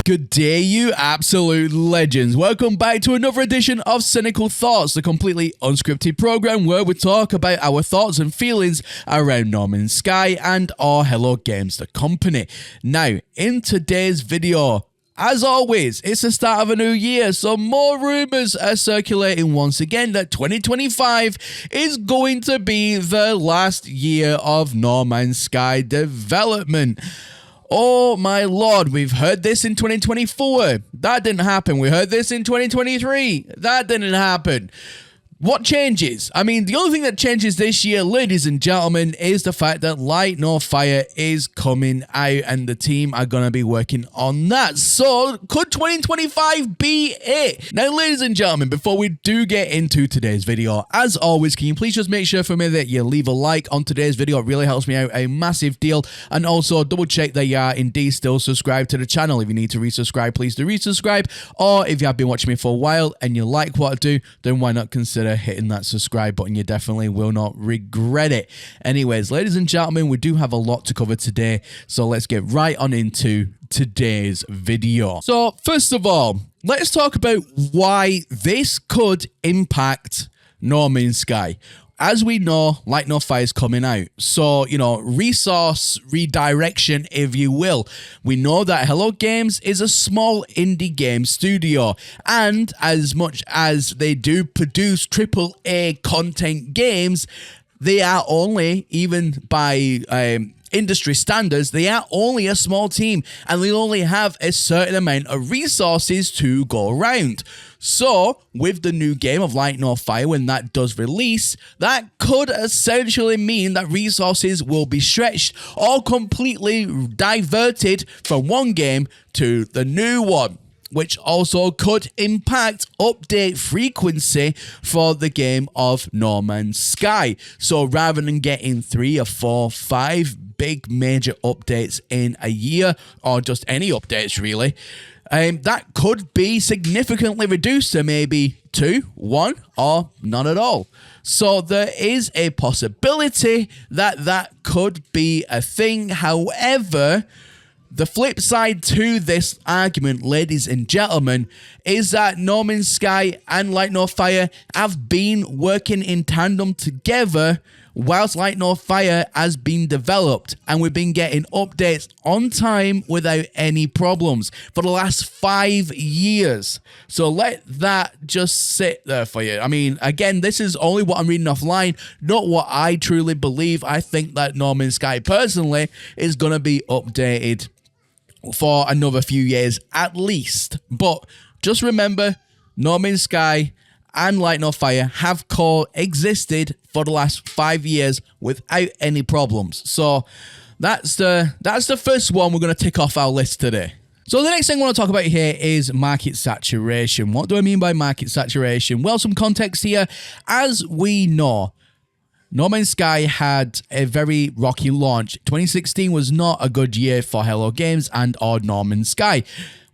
Good day, you absolute legends. Welcome back to another edition of Cynical Thoughts, the completely unscripted program where we talk about our thoughts and feelings around No Man's Sky and or Hello Games, the company. Now, in today's video, as always, it's the start of a new year, so more rumors are circulating once again that 2025 is going to be the last year of No Man's Sky development. Oh my lord, we've heard this in 2024. That didn't happen. We heard this in 2023. That didn't happen. What changes? I mean, the only thing that changes this year, ladies and gentlemen, is the fact that Light No Fire is coming out and the team are going to be working on that. So, could 2025 be it? Now, ladies and gentlemen, before we do get into today's video, as always, can you please just make sure for me that you leave a like on today's video? It really helps me out a massive deal. And also, double check that you are indeed still subscribed to the channel. If you need to resubscribe, please do resubscribe. Or if you have been watching me for a while and you like what I do, then why not consider hitting that subscribe button? You definitely will not regret it. Anyways, ladies and gentlemen, we do have a lot to cover today, so let's get right on into today's video. So first of all, let's talk about why this could impact No Man's Sky. As we know, Light No Fire is coming out. So, resource redirection, if you will. We know that Hello Games is a small indie game studio. And as much as they do produce AAA content games, they are only, even by industry standards, they are only a small team. And they only have a certain amount of resources to go around. So, with the new game of Light No Fire, when that does release, that could essentially mean that resources will be stretched or completely diverted from one game to the new one, which also could impact update frequency for the game of No Man's Sky. So, rather than getting 3 or 4, 5 big major updates in a year, or just any updates really, that could be significantly reduced to maybe 2, 1, or none at all. So there is a possibility that that could be a thing. However, the flip side to this argument, ladies and gentlemen, is that No Man's Sky and Light No Fire have been working in tandem together whilst Light No Fire has been developed, and we've been getting updates on time without any problems for the last 5 years. So let that just sit there for you. I mean, again, this is only what I'm reading offline, not what I truly believe. I think that No Man's Sky personally is going to be updated for another few years at least. But just remember, No Man's Sky and Light No Fire have coexisted for the last 5 years without any problems. So that's the first one we're going to tick off our list today. So the next thing I want to talk about here is market saturation. What do I mean by market saturation? Well, some context here. As we know, No Man's Sky had a very rocky launch. 2016 was not a good year for Hello Games and or No Man's Sky.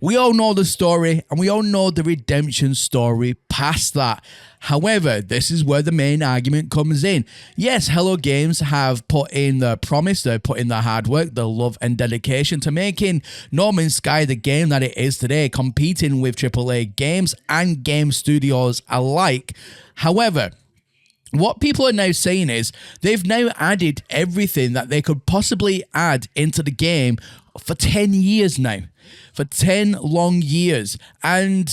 We all know the story, and we all know the redemption story past that. However, this is where the main argument comes in. Yes, Hello Games have put in the promise, they've put in the hard work, the love and dedication to making No Man's Sky the game that it is today, competing with AAA games and game studios alike. However, what people are now saying is they've now added everything that they could possibly add into the game for 10 years now. For 10 long years. And,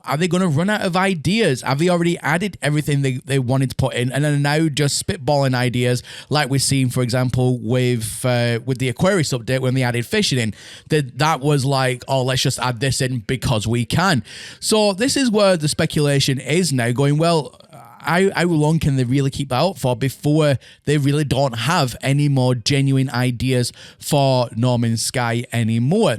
are they going to run out of ideas? Have they already added everything they wanted to put in and are now just spitballing ideas like we've seen, for example, with the Aquarius update when they added fishing in? That was like, oh, let's just add this in because we can. So this is where the speculation is now going, well, how long can they really keep that up for before they really don't have any more genuine ideas for No Man's Sky anymore?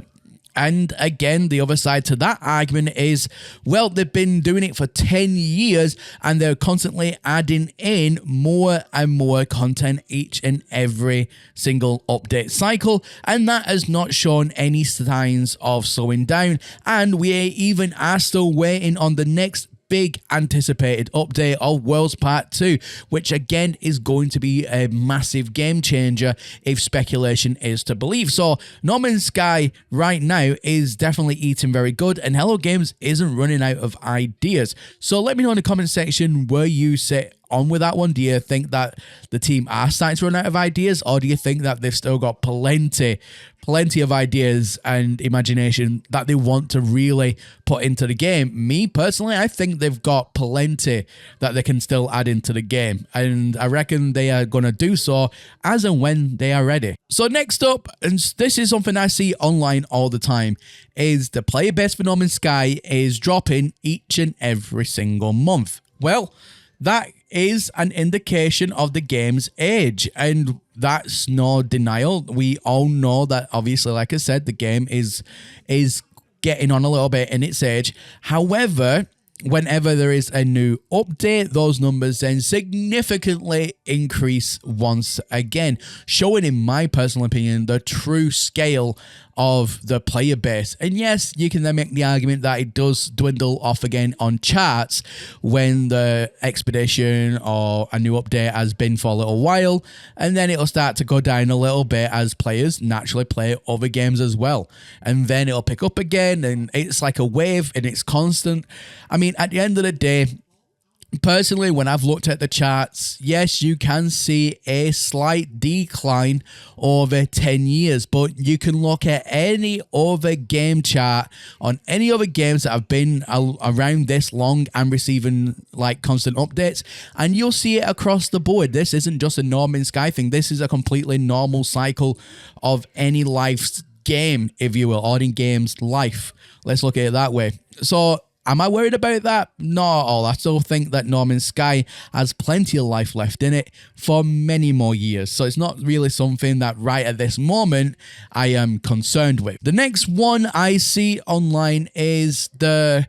And again, the other side to that argument is, well, they've been doing it for 10 years and they're constantly adding in more and more content each and every single update cycle. And that has not shown any signs of slowing down. And we even are still waiting on the next big anticipated update of Worlds Part 2, which again is going to be a massive game changer if speculation is to believe. So No Man's Sky right now is definitely eating very good, and Hello Games isn't running out of ideas. So let me know in the comment section where you sit on with that one. Do you think that the team are starting to run out of ideas, or do you think that they've still got plenty of ideas and imagination that they want to really put into the game? Me personally, I think they've got plenty that they can still add into the game, and I reckon they are going to do so as and when they are ready. So next up, and this is something I see online all the time, is the player base for No Man's Sky is dropping each and every single month. Well, that is an indication of the game's age, and that's no denial. We all know that, obviously, like I said, the game is getting on a little bit in its age. However, whenever there is a new update, those numbers then significantly increase once again, showing, in my personal opinion, the true scale of the player base. And yes, you can then make the argument that it does dwindle off again on charts when the expedition or a new update has been for a little while, and then it'll start to go down a little bit as players naturally play other games as well, and then it'll pick up again, and it's like a wave and it's constant. I mean, at the end of the day, personally, when I've looked at the charts, yes, you can see a slight decline over 10 years, but you can look at any other game chart on any other games that have been around this long and receiving like constant updates, and you'll see it across the board. This isn't just a No Man's Sky thing. This is a completely normal cycle of any life's game, if you will, or in game's life. Let's look at it that way. So am I worried about that? Not at all. I still think that No Man's Sky has plenty of life left in it for many more years. So it's not really something that right at this moment I am concerned with. The next one I see online is the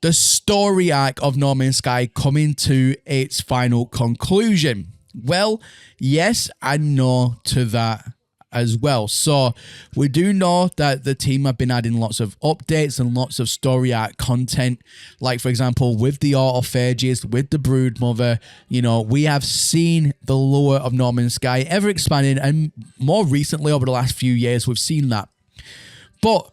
story arc of No Man's Sky coming to its final conclusion. Well, yes and no to that as well. So we do know that the team have been adding lots of updates and lots of story arc content, like for example with the autophages, with the brood mother. You know, we have seen the lore of No Man's Sky ever expanding, and more recently over the last few years we've seen that. But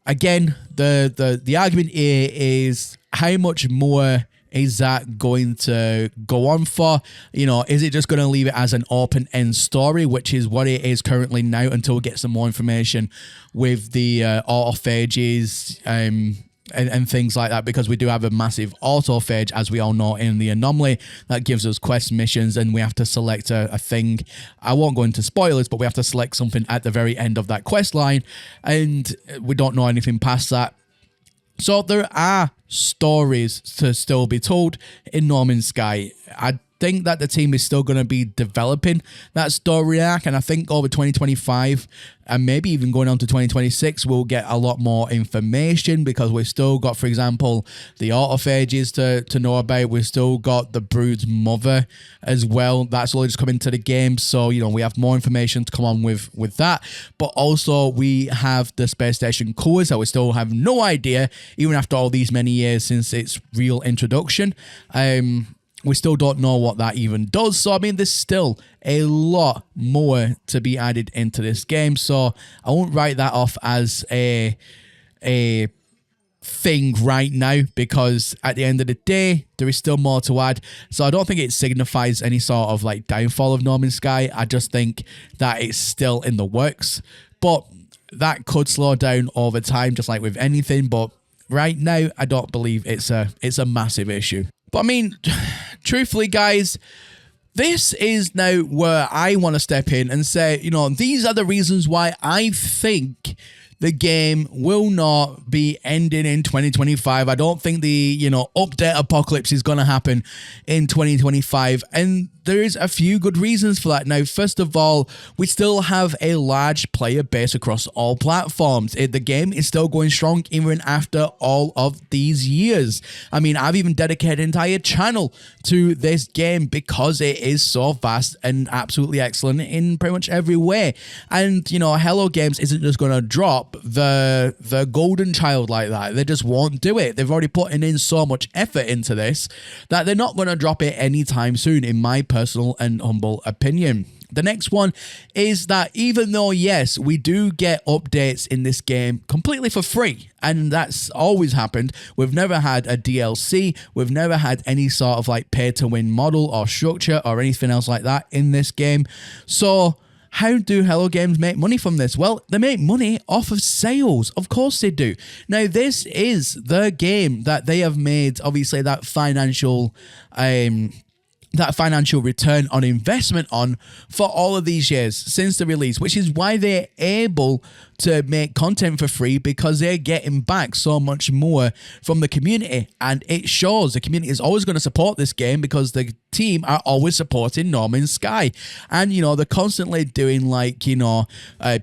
again, the argument here is how much more is that going to go on for? You know, is it just going to leave it as an open-end story, which is what it is currently now, until we get some more information with the autophages and things like that, because we do have a massive autophage, as we all know, in the anomaly that gives us quest missions, and we have to select a thing. I won't go into spoilers, but we have to select something at the very end of that quest line, and we don't know anything past that. So there are stories to still be told in No Man's Sky. I think that the team is still going to be developing that story arc, and I think over 2025 and maybe even going on to 2026 we'll get a lot more information, because we've still got, for example, the autophages to know about. We've still got the brood's mother as well. That's all just coming to the game, so you know, we have more information to come on with that. But also we have the space station cores that we still have no idea, even after all these many years since its real introduction. We still don't know what that even does. So, I mean, there's still a lot more to be added into this game. So, I won't write that off as a thing right now, because at the end of the day, there is still more to add. So, I don't think it signifies any sort of like downfall of No Man's Sky. I just think that it's still in the works. But that could slow down over time, just like with anything. But right now, I don't believe it's a massive issue. But I mean, truthfully, guys, this is now where I want to step in and say, you know, these are the reasons why I think the game will not be ending in 2025. I don't think the, you know, update apocalypse is going to happen in 2025. And there is a few good reasons for that. Now, first of all, we still have a large player base across all platforms. The game is still going strong even after all of these years. I mean, I've even dedicated an entire channel to this game because it is so vast and absolutely excellent in pretty much every way. And, you know, Hello Games isn't just going to drop drop the golden child like that. They just won't do it. They've already put in so much effort into this that they're not going to drop it anytime soon, in my personal and humble opinion. The next one is that even though, yes, we do get updates in this game completely for free, and that's always happened, we've never had a DLC, we've never had any sort of like pay-to-win model or structure or anything else like that in this game. So how do Hello Games make money from this? Well, they make money off of sales. Of course they do. Now, this is the game that they have made, obviously, that financial return on investment on for all of these years since the release, which is why they're able to make content for free, because they're getting back so much more from the community, and it shows. The community is always going to support this game because the team are always supporting No Man's Sky, and they're constantly doing like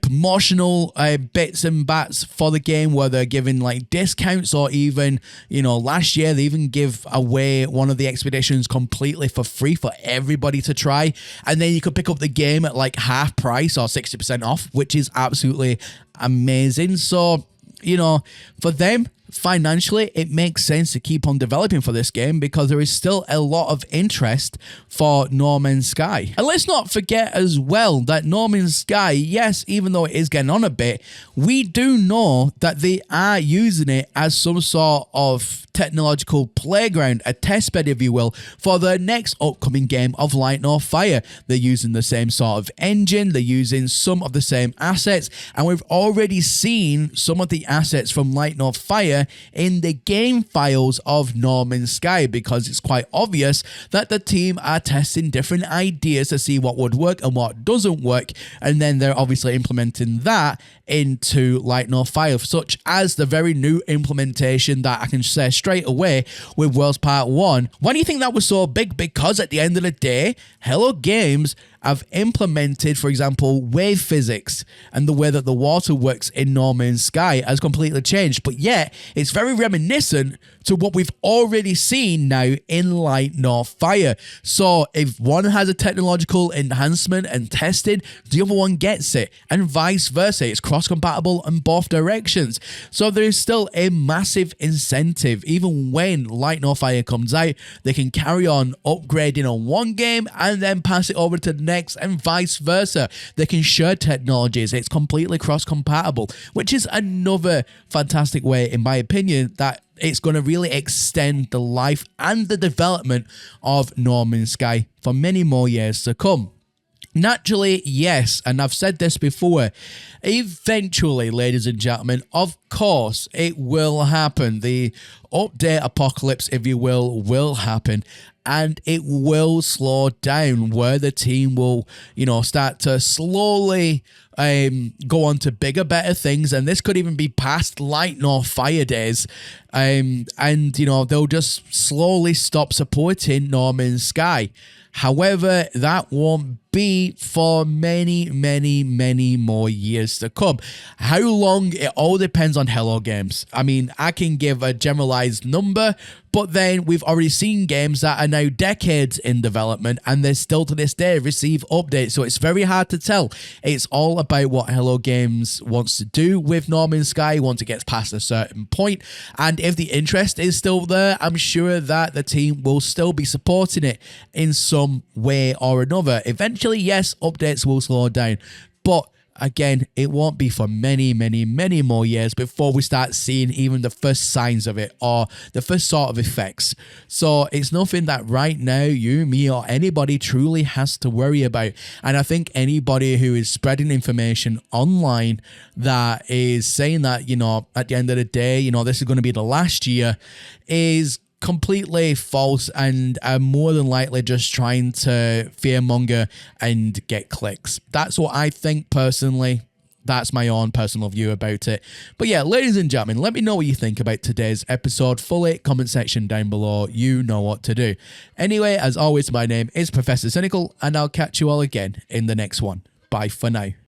promotional bits and bats for the game, where they're giving like discounts, or even last year they even give away one of the expeditions completely for free for everybody to try, and then you could pick up the game at like half price or 60% off, which is absolutely amazing. So for them, financially, it makes sense to keep on developing for this game because there is still a lot of interest for No Man's Sky. And let's not forget as well that No Man's Sky, yes, even though it is getting on a bit, we do know that they are using it as some sort of technological playground, a testbed, if you will, for the next upcoming game of Light No Fire. They're using the same sort of engine, they're using some of the same assets, and we've already seen some of the assets from Light No Fire in the game files of No Man's Sky, because it's quite obvious that the team are testing different ideas to see what would work and what doesn't work, and then they're obviously implementing that into Light No Fire, such as the very new implementation that I can say straight away with Worlds Part 1. Why do you think that was so big? Because at the end of the day, Hello Games have implemented, for example, wave physics, and the way that the water works in No Man's Sky has completely changed, but yet it's very reminiscent to what we've already seen now in Light No Fire. So if one has a technological enhancement and tested, the other one gets it, and vice versa. It's cross-compatible in both directions. So there is still a massive incentive. Even when Light No Fire comes out, they can carry on upgrading on one game and then pass it over to the next, and vice versa. They can share technologies. It's completely cross-compatible, which is another fantastic way, in my opinion, that it's going to really extend the life and the development of No Man's Sky for many more years to come. Naturally, yes, and I've said this before, eventually, ladies and gentlemen, of course, it will happen. The update apocalypse, if you will happen, and it will slow down, where the team will, start to slowly go on to bigger, better things, and this could even be past Light No Fire days, and they'll just slowly stop supporting No Man's Sky. However, that won't be for many, many, many more years to come. How long? It all depends on Hello Games. I mean, I can give a generalized number, but then we've already seen games that are now decades in development and they still to this day receive updates. So it's very hard to tell. It's all about what Hello Games wants to do with No Man's Sky once it gets past a certain point. And if the interest is still there, I'm sure that the team will still be supporting it in some way or another. Eventually, yes, updates will slow down, but again, it won't be for many, many, many more years before we start seeing even the first signs of it or the first sort of effects. So it's nothing that right now you, me, or anybody truly has to worry about. And I think anybody who is spreading information online that is saying that, at the end of the day, this is going to be the last year is completely false, and are more than likely just trying to fearmonger and get clicks. That's what I think personally. That's my own personal view about it. But yeah, ladies and gentlemen, let me know what you think about today's episode. Fully, comment section down below. You know what to do. Anyway, as always, my name is Professor Cynical, and I'll catch you all again in the next one. Bye for now.